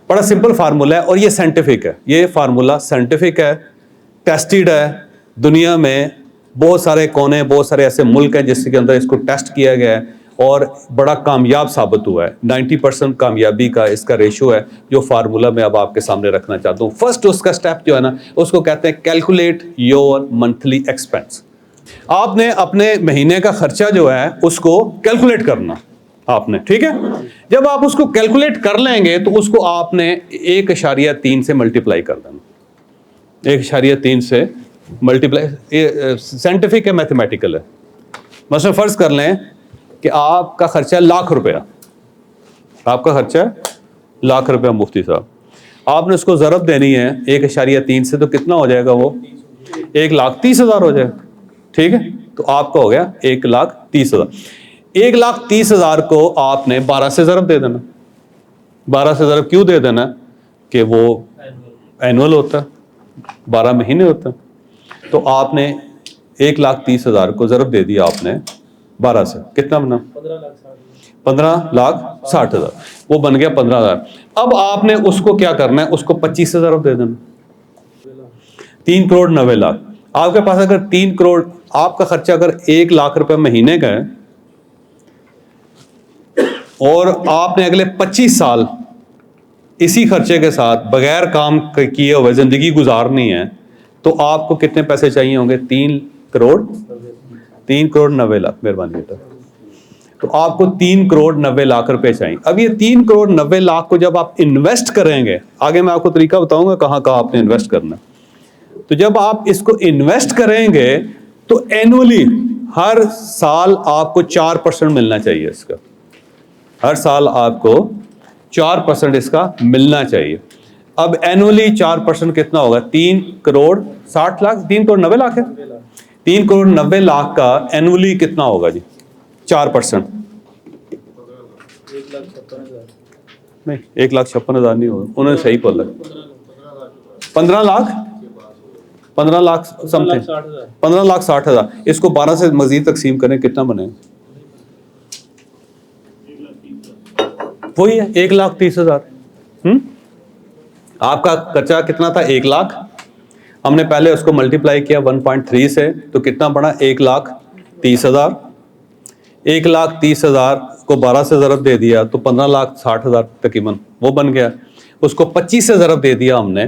بڑا simple formula ہے اور یہ سائنٹیفک ہے. یہ فارمولا سائنٹیفک ہے, ٹیسٹڈ ہے. دنیا میں بہت سارے کونے, بہت سارے ایسے ملک ہیں جس کے اندر اس کو ٹیسٹ کیا گیا ہے اور بڑا کامیاب ثابت ہوا ہے. 90% کامیابی کا اس کا ریشو ہے جو فارمولا میں اب آپ کے سامنے رکھنا چاہتا ہوں. فرسٹ اس کا سٹیپ جو ہے نا, اس کو کہتے ہیں کیلکولیٹ یور منتھلی ایکسپینس. آپ نے اپنے مہینے کا خرچہ جو ہے اس کو کیلکولیٹ کرنا آپ نے, ٹھیک ہے. جب آپ اس کو کیلکولیٹ کر لیں گے تو اس کو آپ نے 1.3 سے ملٹیپلائی کر دینا. 1.3 سے ملٹیپلائی, سائنٹیفک ہے, میتھمیٹیکل ہے. مثلا فرض کر لیں کہ آپ کا خرچہ ₹1,00,000, آپ کا خرچہ ₹1,00,000 مفتی صاحب. آپ نے اس کو ضرب دینی ہے 1.3 سے, تو کتنا ہو جائے گا وہ 1,30,000 ہو جائے گا, ٹھیک ہے. تو آپ کا ہو گیا 1,30,000. 1,30,000 کو آپ نے 12 سے ضرب دے دینا. 12 سے ضرب کیوں دے دینا کہ وہ اینول ہوتا ہے, 12 مہینے ہوتا ہے. تو آپ نے 1,30,000 کو ضرب دے دیا آپ نے 12 سے, کتنا بنا 15,60,000. وہ بن گیا 15,000. اب آپ نے اس کو کیا کرنا ہے, اس کو 25 سے ضرب دے دینا, 3,90,00,000. آپ کے پاس اگر 3 کروڑ, آپ کا خرچہ اگر 1,00,000 روپے مہینے کا ہے اور آپ نے اگلے 25 سال اسی خرچے کے ساتھ بغیر کام کیے ہوئے زندگی گزارنی ہے, تو آپ کو کتنے پیسے چاہیے ہوں گے 3 کروڑ 90 لاکھ. مہربانی بیٹا. تو آپ کو 3 کروڑ 90 لاکھ روپے چاہیے. اب یہ 3 کروڑ 90 لاکھ کو جب آپ انویسٹ کریں گے, آگے میں آپ کو طریقہ بتاؤں گا کہاں کہاں آپ نے انویسٹ کرنا. تو جب آپ اس کو انویسٹ کریں گے تو اینولی ہر سال آپ کو 4% ملنا چاہیے اس کا. ہر سال آپ کو 4% اس کا ملنا چاہیے. اب اینولی 4% کتنا ہوگا, 3 کروڑ 60 لاکھ, 3 کروڑ 90 لاکھ ہے. 3 کروڑ 90 لاکھ کا اینولی کتنا ہوگا جی 4%؟ نہیں, 1,56,000 نہیں ہوگا, انہوں نے صحیح بولا. 15 لاکھ سم تھنگ, 15,60,000. اس کو 12 سے مزید تقسیم کریں, کتنا بنے؟ وہی ہے 1,30,000. آپ کا خرچہ کتنا تھا 1,00,000, ہم نے پہلے اس کو ملٹیپلائی کیا 1.3 سے, تو کتنا بڑا 1,30,000. 1,30,000 کو 12 سے ضرب دے دیا تو 15,60,000 تقریباً وہ بن گیا. اس کو 25 سے ضرب دے دیا ہم نے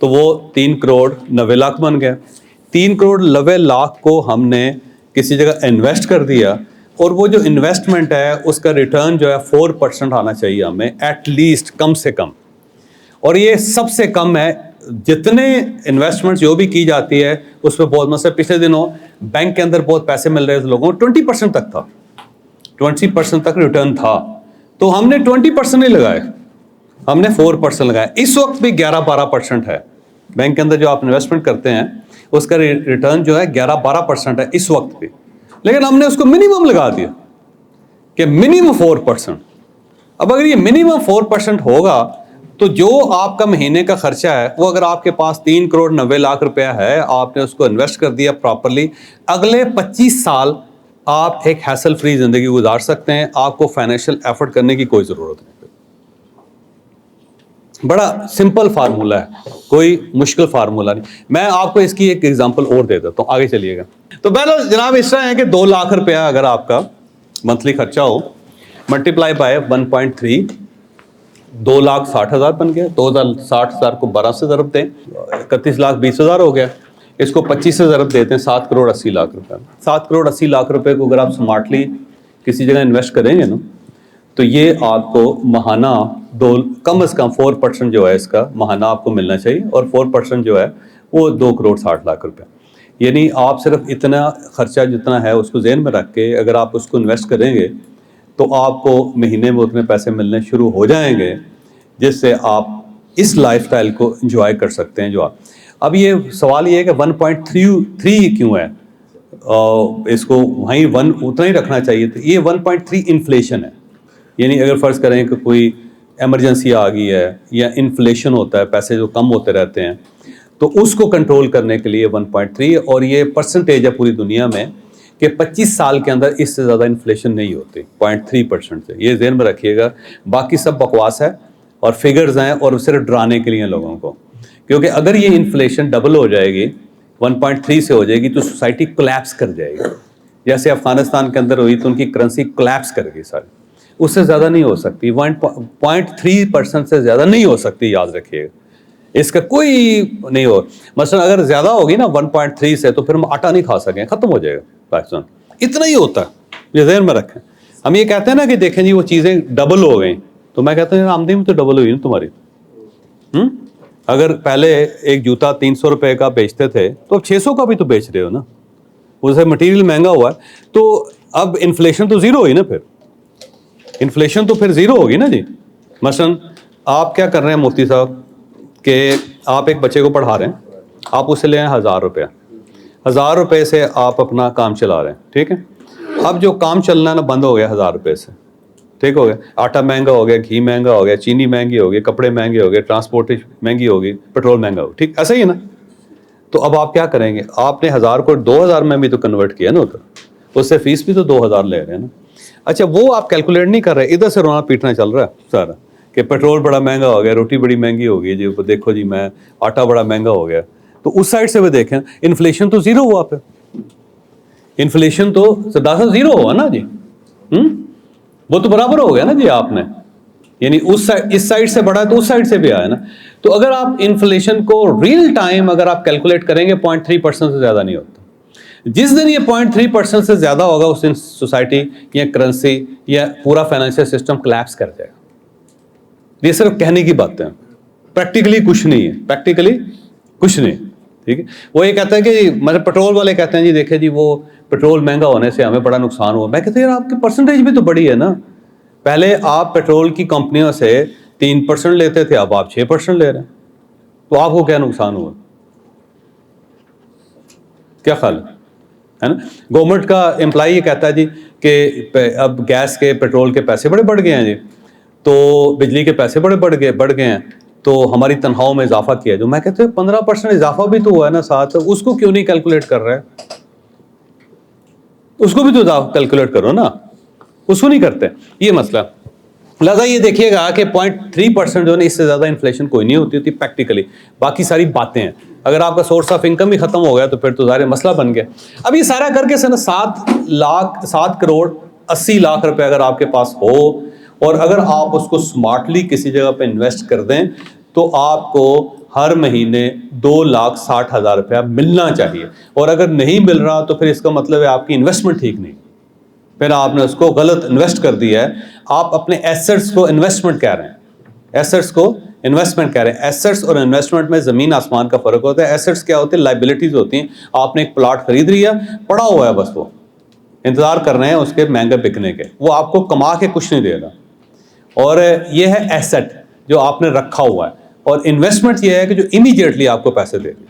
تو وہ 3 کروڑ 90 لاکھ بن گیا. 3 کروڑ 90 لاکھ کو ہم نے کسی جگہ انویسٹ کر دیا, اور وہ جو انویسٹمنٹ ہے اس کا ریٹرن جو ہے 4% آنا چاہیے ہمیں ایٹ لیسٹ, کم سے کم. اور یہ سب سے کم ہے. جتنے انویسٹمنٹ جو بھی کی جاتی ہے اس میں بہت, مثلا پچھلے دنوں بینک کے اندر بہت پیسے مل رہے تھے لوگوں کو, 20% تک تھا, 20% تک ریٹرن تھا. تو ہم نے 20% نہیں لگائے, ہم نے 4% لگایا. اس وقت بھی 11-12% ہے بینک کے اندر جو آپ انویسٹمنٹ کرتے ہیں, اس کا ریٹرن جو ہے 11-12% ہے اس وقت بھی. لیکن ہم نے اس کو منیمم لگا دیا کہ منیمم 4%. اب اگر یہ منیمم 4% ہوگا تو جو آپ کا مہینے کا خرچہ ہے وہ, اگر آپ کے پاس 3 کروڑ 90 لاکھ روپیہ ہے, آپ نے اس کو انویسٹ کر دیا پراپرلی, اگلے 25 سال آپ ایک ہیسل فری زندگی گزار سکتے ہیں. آپ کو فائنینشیل ایفرٹ کرنے کی کوئی ضرورت نہیں. بڑا سمپل فارمولہ ہے, کوئی مشکل فارمولہ نہیں. میں آپ کو اس کی ایک ایگزامپل اور دے دیتا ہوں, آگے چلیے گا. تو پہلے جناب اس طرح ہے کہ 2 لاکھ روپیہ اگر آپ کا منتھلی خرچہ ہو, ملٹیپلائی بائی 1.3, 2,60,000 بن گیا. 2,60,000 کو 12 سے ضرب دیں, 31,20,000 ہو گیا. اس کو 25 سے ضرب دیتے ہیں, 7 کروڑ 80 لاکھ روپے. 7 کروڑ 80 لاکھ روپے کو اگر آپ سمارٹلی کسی جگہ انویسٹ کریں گے نا, تو یہ آپ کو ماہانہ کم از کم 4% جو ہے اس کا ماہانہ آپ کو ملنا چاہیے. اور 4% جو ہے وہ 2 کروڑ 60 لاکھ روپے. یعنی آپ صرف اتنا خرچہ جتنا ہے اس کو ذہن میں رکھ کے اگر آپ اس کو انویسٹ کریں گے تو آپ کو مہینے میں اتنے پیسے ملنے شروع ہو جائیں گے جس سے آپ اس لائف سٹائل کو انجوائے کر سکتے ہیں جو آپ. اب یہ سوال یہ ہے کہ 1.3 کیوں ہے, اس کو وہیں 1 اتنا ہی رکھنا چاہیے تھا. یہ 1.3 انفلیشن ہے. یعنی اگر فرض کریں کہ کوئی ایمرجنسی آ گئی ہے یا انفلیشن ہوتا ہے, پیسے جو کم ہوتے رہتے ہیں, تو اس کو کنٹرول کرنے کے لیے 1.3. اور یہ پرسنٹیج ہے پوری دنیا میں کہ 25 سال کے اندر اس سے زیادہ انفلیشن نہیں ہوتی 0.3% سے. یہ ذہن میں رکھیے گا, باقی سب بکواس ہے. اور فگرز ہیں اور صرف ڈرانے کے لیے لوگوں کو. کیونکہ اگر یہ انفلیشن ڈبل ہو جائے گی 1.3 سے ہو جائے گی تو سوسائٹی کولیپس کر جائے گی. جیسے افغانستان کے اندر ہوئی تو ان کی کرنسی کولیپس کر گئی ساری. اس سے زیادہ نہیں ہو سکتی, 0.3% سے زیادہ نہیں ہو سکتی, یاد رکھیے گا. اس کا کوئی نہیں ہو. مثلا اگر زیادہ ہوگی نا 1.3 سے تو پھر ہم آٹا نہیں کھا سکیں, ختم ہو جائے گا پاکستان. اتنا ہی ہوتا ہے, یہ ذہن میں رکھیں. ہم یہ کہتے ہیں نا کہ دیکھیں جی وہ چیزیں ڈبل ہو گئیں, تو میں کہتا ہوں آمدنی بھی تو ڈبل ہوئی نا تمہاری. اگر پہلے ایک جوتا 300 روپے کا بیچتے تھے تو اب 600 کا بھی تو بیچ رہے ہو نا, اسے مٹیریل مہنگا ہوا ہے. تو اب انفلیشن تو زیرو ہوئی نا, پھر انفلیشن تو پھر زیرو ہوگی نا جی. مثلا آپ کیا کر رہے ہیں مفتی صاحب کہ آپ ایک بچے کو پڑھا رہے ہیں, آپ اسے لے آئیں 1000 روپیہ, 1000 روپے سے آپ اپنا کام چلا رہے ہیں, ٹھیک ہے. اب جو کام چلنا ہے نا بند ہو گیا 1000 روپے سے, ٹھیک ہو گیا. آٹا مہنگا ہو گیا, گھی مہنگا ہو گیا, چینی مہنگی ہو گئی, کپڑے مہنگے ہو گئے, ٹرانسپورٹیشن مہنگی ہو گئی, پیٹرول مہنگا ہو, ٹھیک ایسا ہی ہے نا. تو اب آپ کیا کریں گے, آپ نے 1000 کو 2000 میں بھی تو کنورٹ کیا نا, تو اس سے فیس بھی تو 2000 لے رہے ہیں نا. اچھا وہ آپ کیلکولیٹ نہیں کر رہے, ادھر سے رونا پیٹنا چل رہا ہے سارا کہ پیٹرول بڑا مہنگا ہو گیا, روٹی بڑی مہنگی ہو گئی جی, دیکھو جی میں آٹا بڑا مہنگا ہو گیا. تو اس سائڈ سے بھی دیکھیں انفلیشن تو زیرو ہوا, پہ انفلیشن تو دراصل زیرو ہوا نا جی. وہ تو برابر ہو گیا نا جی آپ نے, یعنی اس سائڈ سے بڑھا تو اس سائڈ سے بھی آیا نا. تو اگر آپ انفلیشن کو ریل ٹائم اگر آپ کیلکولیٹ کریں گے 0.3% سے زیادہ نہیں ہوتا. جس دن یہ 0.3% سے زیادہ ہوگا اس دن سوسائٹی یا کرنسی یا پورا فائنینشیل سسٹم کولیپس کر جائے گا. یہ صرف کہنے کی باتیں ہیں, پریکٹیکلی کچھ نہیں ہے, پریکٹیکلی کچھ نہیں, ٹھیک ہے. وہ یہ کہتا ہے کہ مطلب پیٹرول والے کہتے ہیں جی دیکھیں جی وہ پیٹرول مہنگا ہونے سے ہمیں بڑا نقصان ہوا. میں کہتا ہوں یار آپ کی پرسنٹیج بھی تو بڑی ہے نا. پہلے آپ پیٹرول کی کمپنیوں سے 3% لیتے تھے, اب آپ 6% لے رہے ہیں, تو آپ کو کیا نقصان ہوا, کیا خیال ہے نا. گورنمنٹ کا امپلائی یہ کہتا ہے جی کہ اب گیس کے پیٹرول کے پیسے بڑے بڑھ گئے ہیں جی, تو بجلی کے پیسے بڑے بڑھ گئے ہیں, تو ہماری تنخواہوں میں اضافہ کیا. جو میں کہتے ہیں 15% اضافہ بھی تو ہوا ہے نا ساتھ, اس کو کیوں نہیں کیلکولیٹ کر رہے, اس کو بھی تو کیلکولیٹ کرو نا, اس کو نہیں کرتے. یہ مسئلہ. لہٰذا یہ دیکھیے گا کہ 0.3% جو ہے نا اس سے زیادہ انفلیشن کوئی نہیں ہوتی پریکٹیکلی. باقی ساری باتیں ہیں. اگر آپ کا سورس آف انکم بھی ختم ہو گیا تو پھر تو ظاہر مسئلہ بن گیا. اب یہ سارا کر کے 7 کروڑ 80 لاکھ روپے اگر آپ کے پاس ہو, اور اگر آپ اس کو اسمارٹلی کسی جگہ پہ انویسٹ کر دیں تو آپ کو ہر مہینے 2,60,000 روپیہ ملنا چاہیے. اور اگر نہیں مل رہا تو پھر اس کا مطلب ہے آپ کی انویسٹمنٹ ٹھیک نہیں, پھر آپ نے اس کو غلط انویسٹ کر دیا ہے. آپ اپنے ایسٹس کو انویسٹمنٹ کہہ رہے ہیں, ایسٹس کو انویسٹمنٹ کہہ رہے ہیں. ایسٹس اور انویسٹمنٹ میں زمین آسمان کا فرق ہوتا ہے. ایسٹس کیا ہوتے ہیں, لائبلٹیز ہوتی ہیں. آپ نے ایک پلاٹ خرید لیا, پڑا ہوا ہے, بس وہ انتظار کر رہے ہیں اس کے مہنگے بکنے کے, وہ آپ کو کما کے کچھ نہیں دے گا. اور یہ ہے ایسٹ جو آپ نے رکھا ہوا ہے. اور انویسٹمنٹ یہ ہے کہ جو امیڈیٹلی آپ کو پیسے دے گا.